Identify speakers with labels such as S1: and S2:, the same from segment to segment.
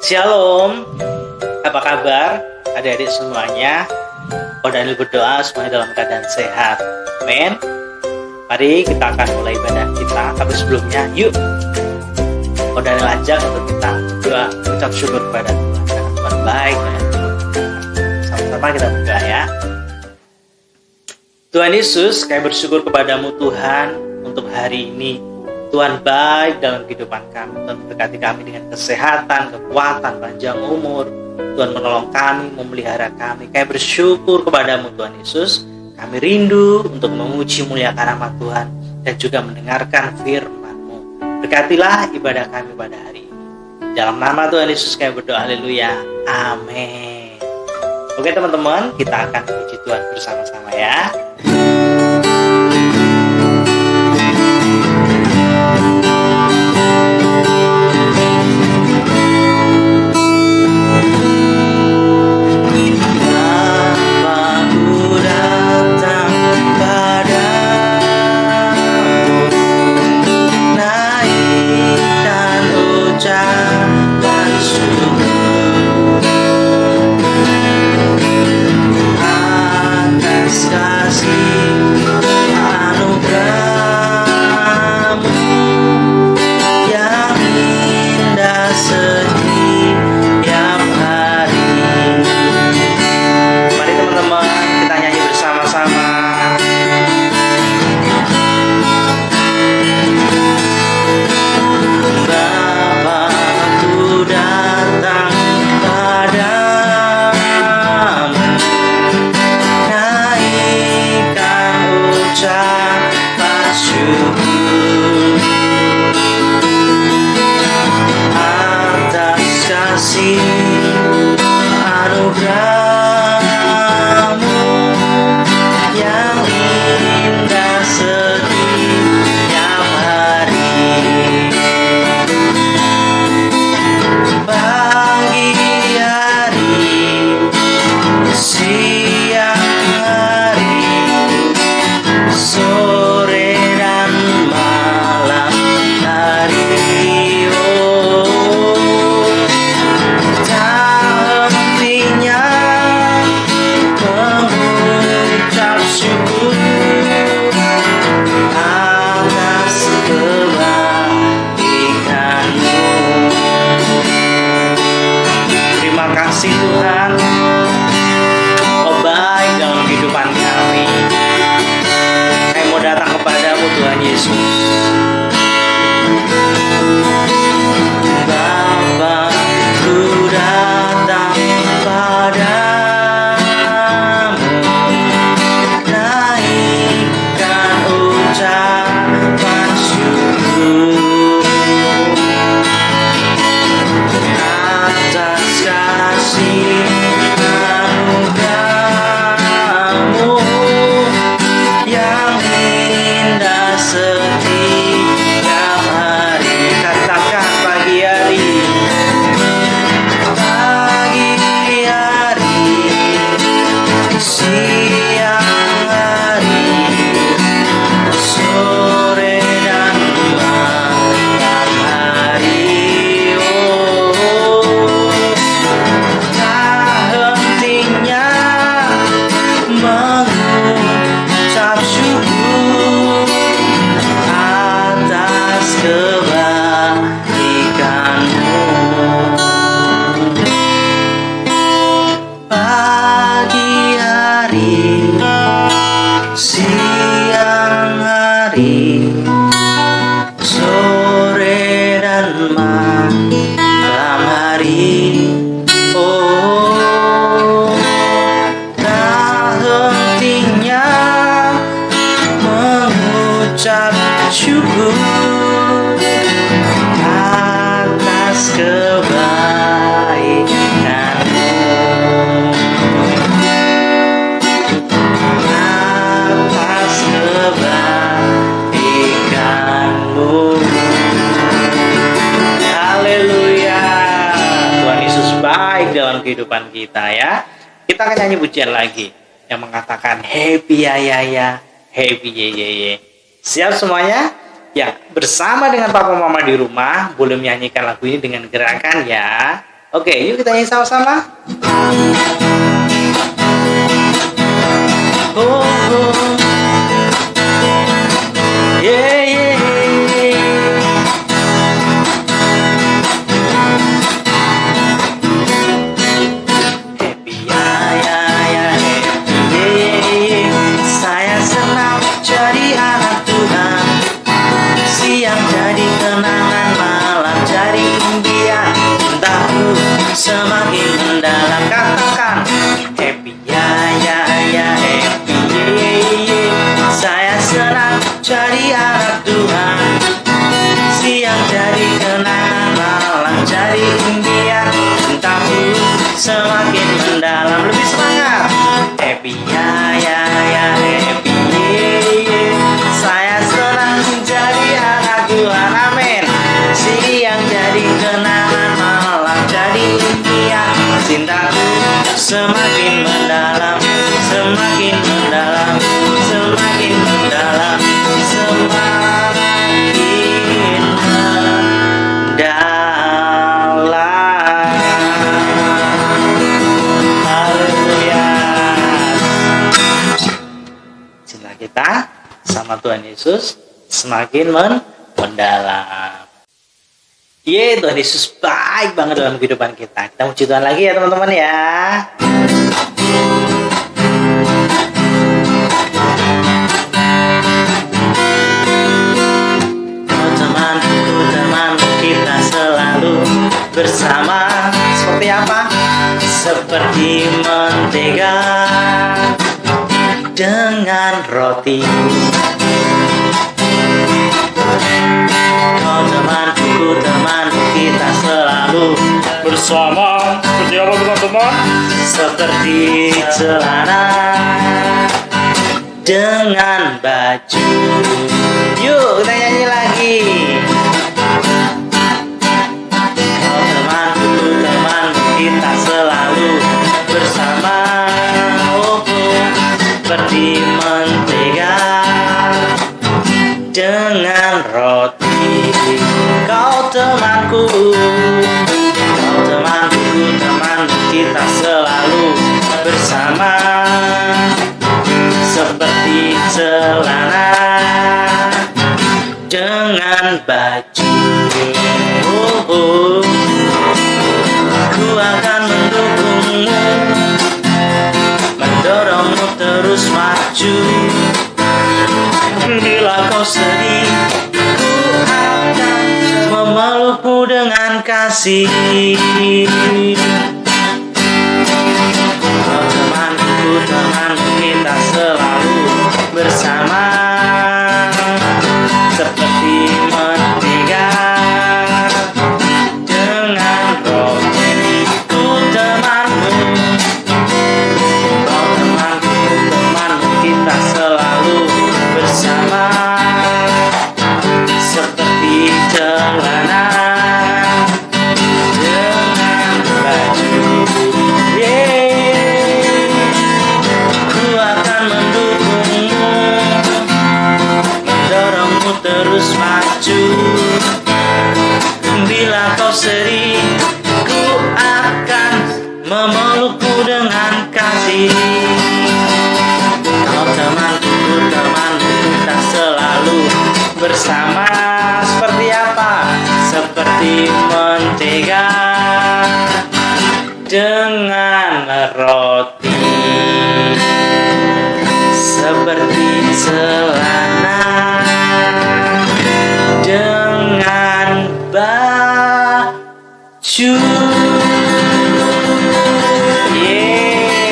S1: Shalom, apa kabar adik-adik semuanya? Oh, Daniel berdoa semuanya dalam keadaan sehat. Amin. Mari kita akan mulai ibadah kita. Tapi sebelumnya, yuk Oh, Daniel ajak untuk kita berdoa, ucap syukur kepada Tuhan karena Tuhan baik. Sama-sama kita berdoa ya. Tuhan Yesus, kami bersyukur kepadamu Tuhan untuk hari ini. Tuhan baik dalam kehidupan kami. Tuhan berkati kami dengan kesehatan, kekuatan, panjang umur. Tuhan menolong kami, memelihara kami. Kami bersyukur kepadamu Tuhan Yesus. Kami rindu untuk memuji muliakan nama Tuhan dan juga mendengarkan firman-Mu. Berkatilah ibadah kami pada hari ini. Dalam nama Tuhan Yesus kami berdoa, haleluya, amin. Oke teman-teman, kita akan puji Tuhan bersama-sama ya. Dalam kehidupan kita ya. Kita akan nyanyi pujian lagi yang mengatakan happy ya ya ya, happy ye ye ye. Siap semuanya? Ya, bersama dengan papa mama di rumah boleh menyanyikan lagu ini dengan gerakan ya. Oke, yuk kita nyanyi sama-sama. Oh, oh. Yeah, yeah. Happy ya ya ya, happy yeah, yeah. Saya senang jadi anak Tuhan. Siang jadi kenangan, malam jadi impian. Cintaku semakin mendalam. Katakan happy ya ya ya, happy yeah, yeah. Saya senang jadi anak Tuhan. Siang jadi kenangan, malam jadi impian. Cintaku semakin mendalam. Lebih semangat. Happy ya ya ya, happy yeah, yeah. Saya senang jadi anak Tuhan. Amin. Siang jadi kenangan, malam jadi impian. Cintaku semakin mendalam, semakin mendalam, semakin mendalam, semakin mendalam. Haleluya. Cinta kita sama Tuhan Yesus semakin mendalam. Tuhan Yesus baik banget dalam kehidupan kita. Kita puji Tuhan lagi ya teman-teman ya. Teman-teman kita selalu bersama. Seperti apa? Seperti mentega dengan roti. Teman kita selalu bersama. Seperti apa teman-teman? Seperti celana dengan baju. Yuk kita nyanyi lagi. Teman kita selalu bersama. Seperti mentega dengan roti. Kau temanku, teman kita selalu bersama. Seperti celana dengan baju. Ku akan mendukungmu, mendorongmu terus maju. Bila kau sedih, memelukmu dengan kasih. Teman kita selalu bersama. Seperti mentega dengan roti. Ku temanmu, teman kita selalu bersama. Seperti celana dengan baju. Ku akan mendukungmu, mendorongmu terus maju. Bila kau sedih, ku akan memelukmu dengan kasih. Kau temanku, kita selalu bersama. Seperti apa? Seperti mentega dengan roti. Seperti celana dengan baju.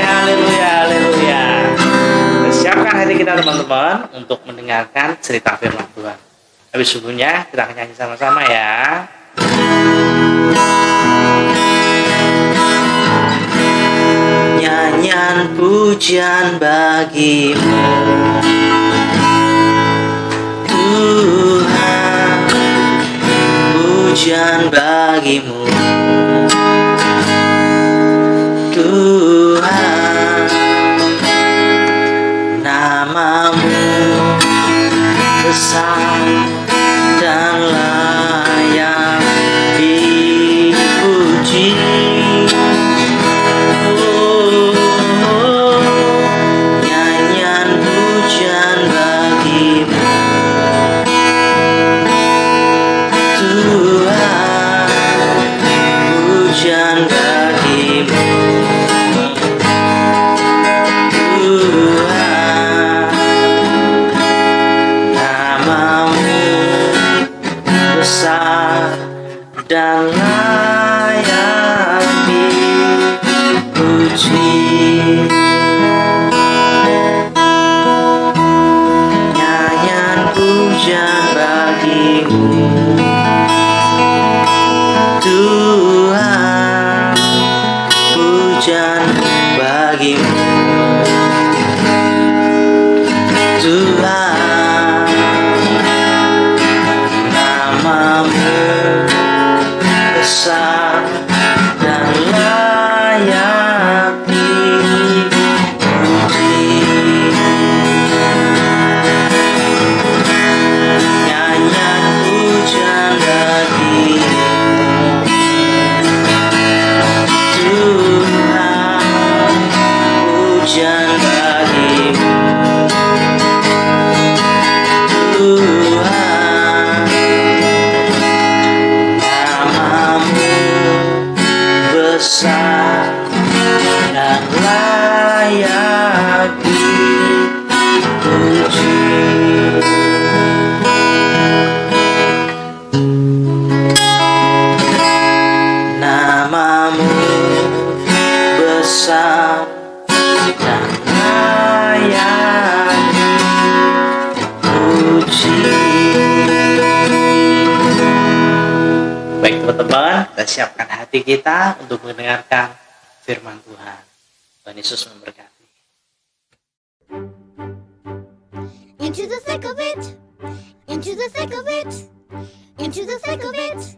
S1: Haleluya, haleluya. Siapkan hati kita teman-teman untuk mendengarkan cerita firman Tuhan. Habis subuhnya kita akan nyanyi sama-sama ya. Nyanyian pujian bagimu Tuhan, pujian bagimu Tuhan. Namamu besar dan layak dipuji. dan layak dipuji. Nyanyian pujian bagimu Tuhan, pujian bagimu Tuhan, namamu besar dan layak dipuji. Nyanyian pujian bagimu Tuhan, pujian bagimu Tuhan, namamu besar dan layak dipuji. Namamu besar dan layak dipuji. Baik teman-teman, kita siapkan hati kita untuk mendengarkan firman Tuhan. Tuhan Yesus memberkati.
S2: Into the thick of it, into the thick of it, into the thick of it.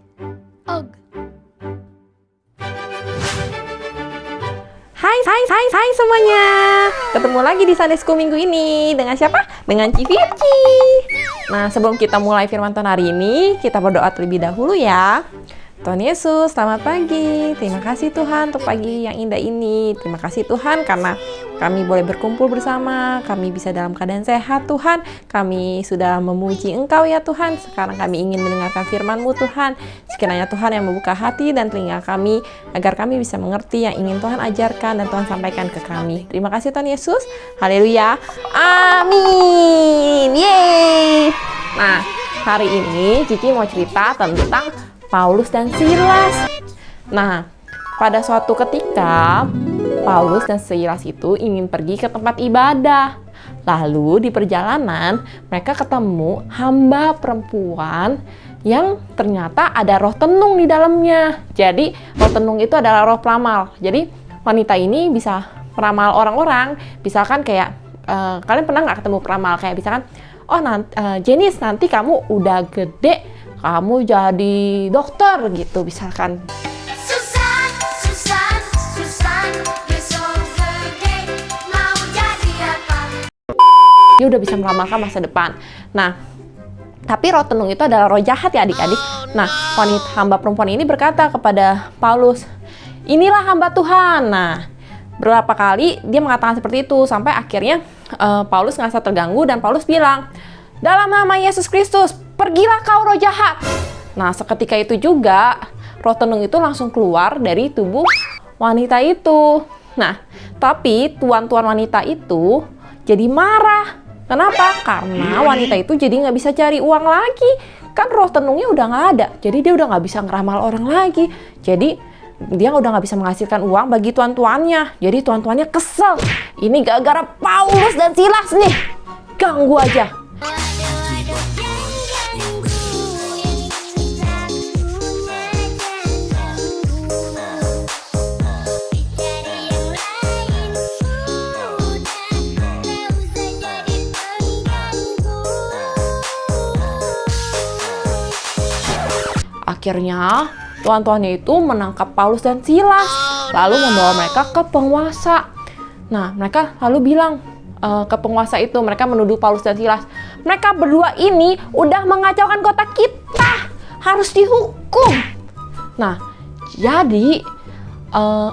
S2: Ugh.
S3: Hai semuanya. Ketemu lagi di Sunday School minggu ini. Dengan siapa? Dengan Civirci. Nah, sebelum kita mulai firman Tuhan hari ini, kita berdoa terlebih dahulu ya. Tuhan Yesus, selamat pagi. Terima kasih Tuhan untuk pagi yang indah ini. Terima kasih Tuhan karena kami boleh berkumpul bersama. Kami bisa dalam keadaan sehat Tuhan. Kami sudah memuji Engkau ya Tuhan. Sekarang kami ingin mendengarkan firman-Mu Tuhan. Sekiranya Tuhan yang membuka hati dan telinga kami, agar kami bisa mengerti yang ingin Tuhan ajarkan dan Tuhan sampaikan ke kami. Terima kasih Tuhan Yesus. Haleluya. Amin. Yeay. Nah, hari ini Cici mau cerita tentang Paulus dan Silas. Nah, pada suatu ketika Paulus dan Silas itu ingin pergi ke tempat ibadah. Lalu di perjalanan mereka ketemu hamba perempuan yang ternyata ada roh tenung di dalamnya. Jadi roh tenung itu adalah roh peramal. Jadi wanita ini bisa peramal orang-orang. Misalkan kayak kalian pernah nggak ketemu peramal kayak misalkan, Jenis nanti kamu udah gede, kamu jadi dokter gitu misalkan.
S2: Susan, you're so gede, mau jadi apa?
S3: Dia udah bisa meramalkan masa depan. Nah, tapi roh tenung itu adalah roh jahat ya adik-adik. Nah, wanita hamba perempuan ini berkata kepada Paulus, inilah hamba Tuhan. Nah, berapa kali dia mengatakan seperti itu sampai akhirnya Paulus ngerasa terganggu dan Paulus bilang, dalam nama Yesus Kristus, pergilah kau roh jahat. Nah, seketika itu juga roh tenung itu langsung keluar dari tubuh wanita itu. Nah, tapi tuan-tuan wanita itu jadi marah. Kenapa? Karena wanita itu jadi nggak bisa cari uang lagi. Kan roh tenungnya udah nggak ada. Jadi dia udah nggak bisa ngeramal orang lagi. Jadi dia udah nggak bisa menghasilkan uang bagi tuan-tuannya. Jadi tuan-tuannya kesel. Ini gara-gara Paulus dan Silas nih. Ganggu aja. Akhirnya tuan-tuannya itu menangkap Paulus dan Silas, lalu membawa mereka ke penguasa. Nah, mereka lalu bilang ke penguasa itu, mereka menuduh Paulus dan Silas, mereka berdua ini udah mengacaukan kota kita, harus dihukum. Nah, jadi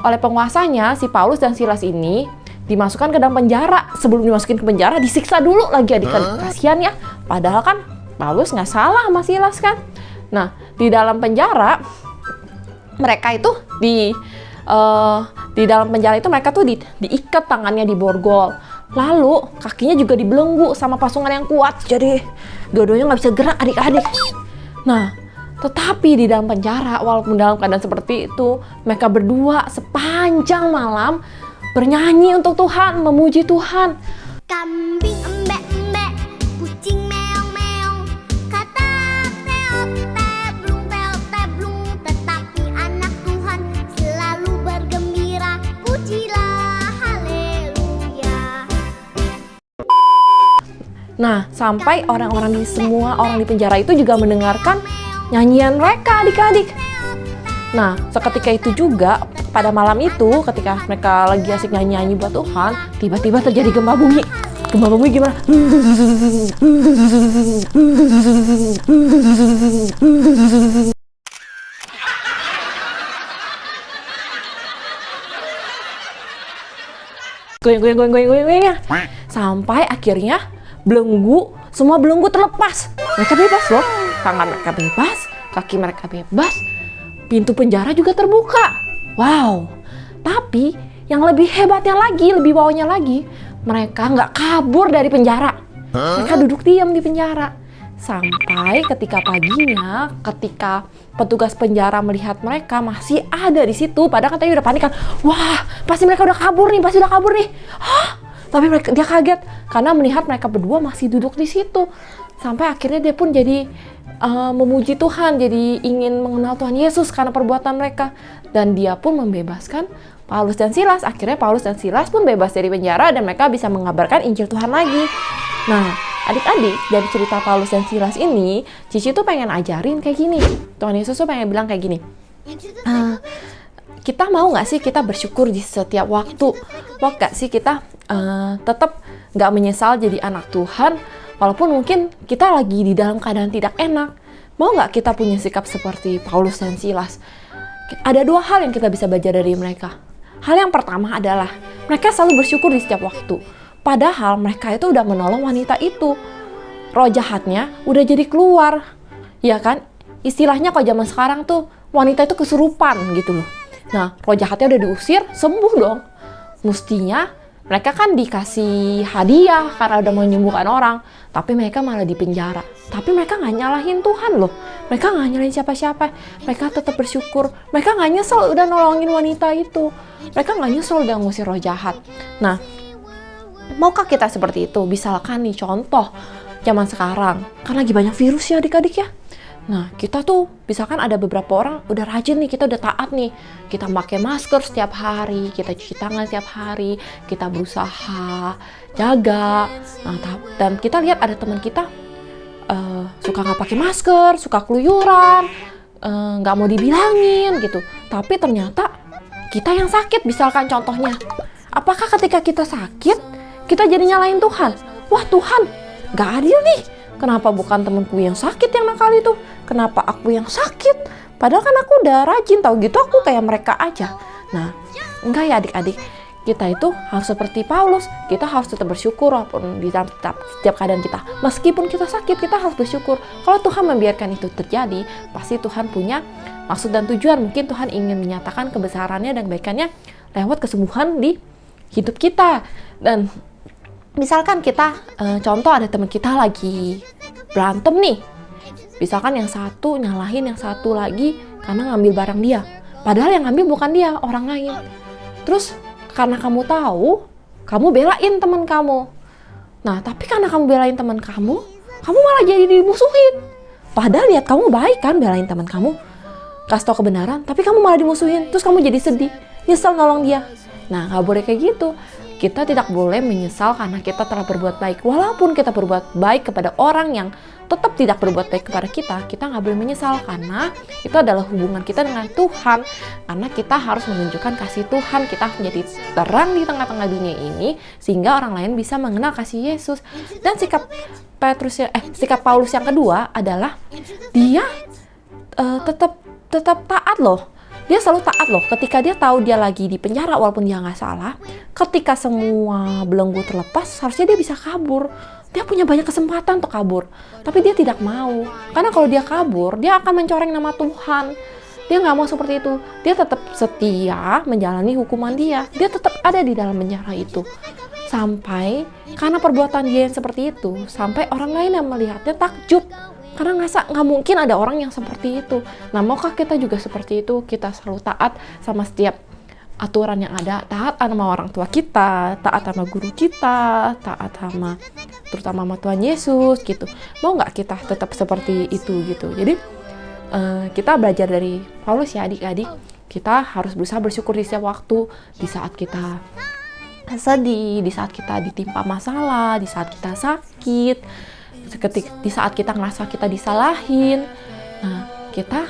S3: oleh penguasanya si Paulus dan Silas ini dimasukkan ke dalam penjara. Sebelum dimasukin ke penjara, disiksa dulu lagi adik-adik. Kasihan ya, padahal kan Paulus nggak salah sama Silas kan. Nah, di dalam penjara mereka itu di dalam penjara itu mereka tuh diikat tangannya di borgol, lalu kakinya juga dibelenggu sama pasungan yang kuat, jadi dua-duanya nggak bisa gerak adik-adik. Nah, Tetapi di dalam penjara, walaupun dalam keadaan seperti itu, mereka berdua sepanjang malam bernyanyi untuk Tuhan, memuji Tuhan.
S2: Kambing embek-embek, kucing meong-meong, katak teot teblung teot teblung, tetapi anak Tuhan selalu bergembira, pujilah haleluya.
S3: Nah, sampai orang-orang semua orang di penjara itu juga mendengarkan nyanyian mereka, adik-adik. Nah, seketika itu juga, pada malam itu, ketika mereka lagi asik nyanyi-nyanyi buat Tuhan, tiba-tiba terjadi gempa bumi. Gempa bumi gimana? Goyang ya. Sampai akhirnya semua belenggu terlepas. Mereka bebas loh. Tangan mereka bebas, kaki mereka bebas, pintu penjara juga terbuka. Wow. Tapi yang lebih hebatnya lagi, lebih wownya lagi, mereka nggak kabur dari penjara. Mereka duduk diam di penjara. Sampai ketika paginya, ketika petugas penjara melihat mereka masih ada di situ, padahal katanya udah panik kan. Wah, pasti mereka udah kabur nih, Hah? Tapi dia kaget karena melihat mereka berdua masih duduk di situ. Sampai akhirnya dia pun jadi memuji Tuhan, jadi ingin mengenal Tuhan Yesus karena perbuatan mereka. Dan dia pun membebaskan Paulus dan Silas. Akhirnya Paulus dan Silas pun bebas dari penjara dan mereka bisa mengabarkan Injil Tuhan lagi. Nah, adik-adik, dari cerita Paulus dan Silas ini, Cici tuh pengen ajarin kayak gini. Tuhan Yesus tuh pengen bilang kayak gini. Kita mau gak sih kita bersyukur di setiap waktu? Mau gak sih kita tetap gak menyesal jadi anak Tuhan? Walaupun mungkin kita lagi di dalam keadaan tidak enak. Mau gak kita punya sikap seperti Paulus dan Silas? Ada dua hal yang kita bisa belajar dari mereka. Hal yang pertama adalah mereka selalu bersyukur di setiap waktu. Padahal mereka itu udah menolong wanita itu. Roh jahatnya udah jadi keluar. Ya kan? Istilahnya kalau zaman sekarang tuh wanita itu kesurupan gitu loh. Nah, roh jahatnya udah diusir, sembuh dong. Mestinya mereka kan dikasih hadiah karena udah menyembuhkan orang. Tapi mereka malah di penjara. Tapi mereka gak nyalahin Tuhan loh. Mereka gak nyalahin siapa-siapa. Mereka tetap bersyukur. Mereka gak nyesel udah nolongin wanita itu. Mereka gak nyesel udah ngusir roh jahat. Nah, maukah kita seperti itu? Misalkan nih contoh zaman sekarang. Kan lagi banyak virus ya adik-adik ya. Nah, kita tuh misalkan ada beberapa orang udah rajin nih, kita udah taat nih. Kita pakai masker setiap hari, kita cuci tangan setiap hari, kita berusaha jaga. Nah, dan kita lihat ada teman kita suka nggak pakai masker, suka keluyuran, nggak mau dibilangin gitu. Tapi ternyata kita yang sakit, misalkan contohnya. Apakah ketika kita sakit, kita jadi nyalain Tuhan? Wah, Tuhan nggak adil nih. Kenapa bukan temanku yang sakit yang nakal itu? Kenapa aku yang sakit? Padahal kan aku udah rajin, tahu gitu aku kayak mereka aja. Nah, enggak ya adik-adik. Kita itu harus seperti Paulus. Kita harus tetap bersyukur walaupun di dalam setiap keadaan kita. Meskipun kita sakit, kita harus bersyukur. Kalau Tuhan membiarkan itu terjadi, pasti Tuhan punya maksud dan tujuan. Mungkin Tuhan ingin menyatakan kebesarannya dan kebaikannya lewat kesembuhan di hidup kita. Dan misalkan kita, contoh ada teman kita lagi berantem nih. Misalkan yang satu nyalahin yang satu lagi karena ngambil barang dia. Padahal yang ngambil bukan dia, orang lain. Terus karena kamu tahu, kamu belain teman kamu. Nah, tapi karena kamu belain teman kamu malah jadi dimusuhin. Padahal lihat kamu baik kan belain teman kamu. Kasih tau kebenaran, tapi kamu malah dimusuhin. Terus kamu jadi sedih, nyesel nolong dia. Nah, nggak boleh kayak gitu. Kita tidak boleh menyesal karena kita telah berbuat baik. Walaupun kita berbuat baik kepada orang yang tetap tidak berbuat baik kepada kita nggak boleh menyesal karena itu adalah hubungan kita dengan Tuhan. Karena kita harus menunjukkan kasih Tuhan, kita menjadi terang di tengah-tengah dunia ini sehingga orang lain bisa mengenal kasih Yesus. Dan sikap Paulus yang kedua adalah dia tetap taat loh. Dia selalu taat loh, ketika dia tahu dia lagi di penjara walaupun dia nggak salah, ketika semua belenggu terlepas, harusnya dia bisa kabur. Dia punya banyak kesempatan untuk kabur, tapi dia tidak mau. Karena kalau dia kabur, dia akan mencoreng nama Tuhan. Dia nggak mau seperti itu. Dia tetap setia menjalani hukuman dia. Dia tetap ada di dalam penjara itu. Sampai, karena perbuatan dia yang seperti itu, sampai orang lain yang melihatnya takjub. Karena nggak mungkin ada orang yang seperti itu. Nah, maukah kita juga seperti itu? Kita selalu taat sama setiap aturan yang ada, taat sama orang tua kita, taat sama guru kita, taat sama terutama sama Tuhan Yesus gitu. Mau nggak kita tetap seperti itu gitu? Jadi kita belajar dari Paulus ya adik-adik. Kita harus berusaha bersyukur di setiap waktu, di saat kita sedih, di saat kita ditimpa masalah, di saat kita sakit, di saat kita ngerasa kita disalahin. Nah, kita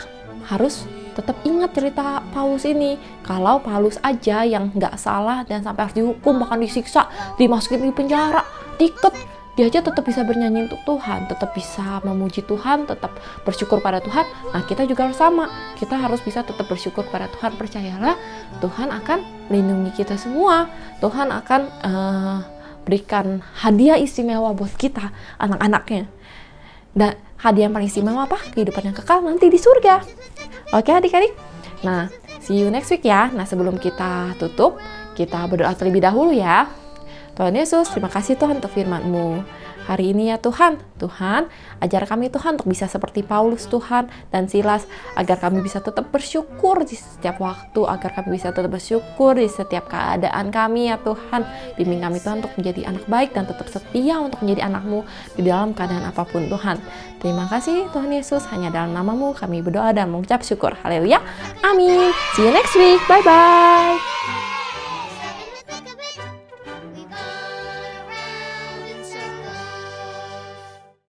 S3: harus tetap ingat cerita Paulus ini. Kalau Paulus aja yang nggak salah dan sampai harus dihukum, bahkan disiksa, dimasukin di penjara, diikat, dia aja tetap bisa bernyanyi untuk Tuhan, tetap bisa memuji Tuhan, tetap bersyukur pada Tuhan. Nah, kita juga harus sama. Kita harus bisa tetap bersyukur pada Tuhan. Percayalah, Tuhan akan melindungi kita semua. Tuhan akan berikan hadiah istimewa buat kita, anak-anaknya. Dan hadiah yang paling istimewa apa? Kehidupan yang kekal nanti di surga. Oke adik-adik? Nah, see you next week ya. Nah, sebelum kita tutup, kita berdoa terlebih dahulu ya. Tuhan Yesus, terima kasih Tuhan untuk firman-Mu. Hari ini ya Tuhan, ajar kami Tuhan untuk bisa seperti Paulus Tuhan dan Silas, agar kami bisa tetap bersyukur di setiap waktu, agar kami bisa tetap bersyukur di setiap keadaan kami ya Tuhan. Bimbing kami Tuhan untuk menjadi anak baik dan tetap setia untuk menjadi anak-Mu di dalam keadaan apapun Tuhan. Terima kasih Tuhan Yesus, hanya dalam nama-Mu kami berdoa dan mengucap syukur. Haleluya, amin. See you next week, bye-bye.